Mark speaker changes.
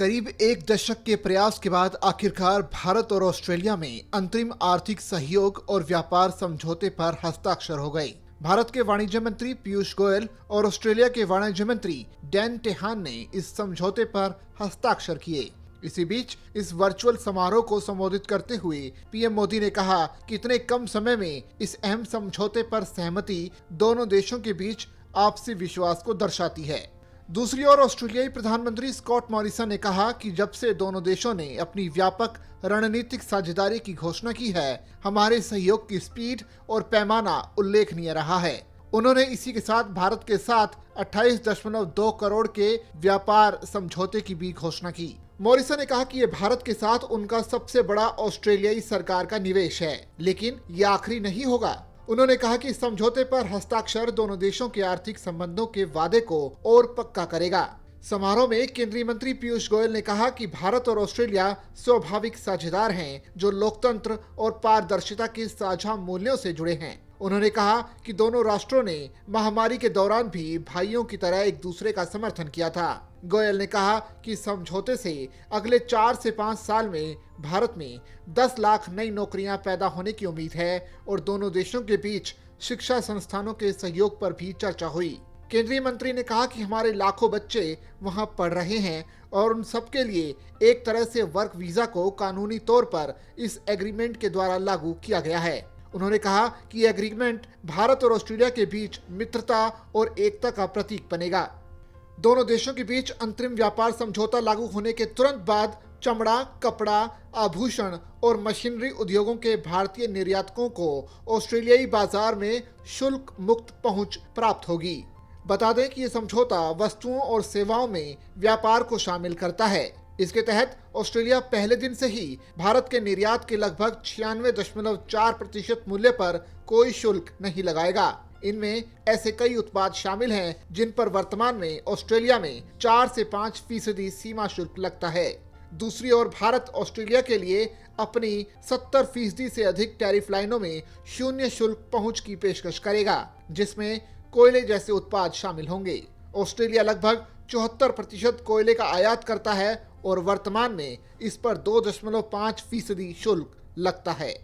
Speaker 1: करीब एक दशक के प्रयास के बाद आखिरकार भारत और ऑस्ट्रेलिया में अंतरिम आर्थिक सहयोग और व्यापार समझौते पर हस्ताक्षर हो गए। भारत के वाणिज्य मंत्री पीयूष गोयल और ऑस्ट्रेलिया के वाणिज्य मंत्री डैन टेहान ने इस समझौते पर हस्ताक्षर किए। इसी बीच इस वर्चुअल समारोह को संबोधित करते हुए पीएम मोदी ने कहा कि इतने कम समय में इस अहम समझौते पर सहमति दोनों देशों के बीच आपसी विश्वास को दर्शाती है। दूसरी ओर ऑस्ट्रेलियाई प्रधानमंत्री स्कॉट मॉरिसन ने कहा कि जब से दोनों देशों ने अपनी व्यापक रणनीतिक साझेदारी की घोषणा की है, हमारे सहयोग की स्पीड और पैमाना उल्लेखनीय रहा है। उन्होंने इसी के साथ भारत के साथ 28.2 करोड़ के व्यापार समझौते की भी घोषणा की। मॉरिसन ने कहा कि ये भारत के साथ उनका सबसे बड़ा ऑस्ट्रेलियाई सरकार का निवेश है, लेकिन ये आखिरी नहीं होगा। उन्होंने कहा कि इस समझौते पर हस्ताक्षर दोनों देशों के आर्थिक संबंधों के वादे को और पक्का करेगा। समारोह में केंद्रीय मंत्री पीयूष गोयल ने कहा कि भारत और ऑस्ट्रेलिया स्वाभाविक साझेदार हैं, जो लोकतंत्र और पारदर्शिता के साझा मूल्यों से जुड़े हैं। उन्होंने कहा कि दोनों राष्ट्रों ने महामारी के दौरान भी भाइयों की तरह एक दूसरे का समर्थन किया था। गोयल ने कहा कि समझौते से अगले 4 से 5 साल में भारत में 10 लाख नई नौकरियां पैदा होने की उम्मीद है और दोनों देशों के बीच शिक्षा संस्थानों के सहयोग पर भी चर्चा हुई। केंद्रीय मंत्री ने कहा कि हमारे लाखों बच्चे वहां पढ़ रहे हैं और उन सबके लिए एक तरह से वर्क वीजा को कानूनी तौर पर इस एग्रीमेंट के द्वारा लागू किया गया है। उन्होंने कहा कि एग्रीमेंट भारत और ऑस्ट्रेलिया के बीच मित्रता और एकता का प्रतीक बनेगा। दोनों देशों के बीच अंतरिम व्यापार समझौता लागू होने के तुरंत बाद चमड़ा, कपड़ा, आभूषण और मशीनरी उद्योगों के भारतीय निर्यातकों को ऑस्ट्रेलियाई बाजार में शुल्क मुक्त पहुंच प्राप्त होगी। बता दें कि ये समझौता वस्तुओं और सेवाओं में व्यापार को शामिल करता है। इसके तहत ऑस्ट्रेलिया पहले दिन से ही भारत के निर्यात के लगभग 96.4% मूल्य पर कोई शुल्क नहीं लगाएगा। इनमें ऐसे कई उत्पाद शामिल हैं जिन पर वर्तमान में ऑस्ट्रेलिया में 4 से 5% सीमा शुल्क लगता है। दूसरी ओर भारत ऑस्ट्रेलिया के लिए अपनी 70% से अधिक टैरिफ लाइनों में शून्य शुल्क पहुंच की पेशकश करेगा, जिसमें कोयले जैसे उत्पाद शामिल होंगे। ऑस्ट्रेलिया लगभग 74% कोयले का आयात करता है और वर्तमान में इस पर 2.5% शुल्क लगता है।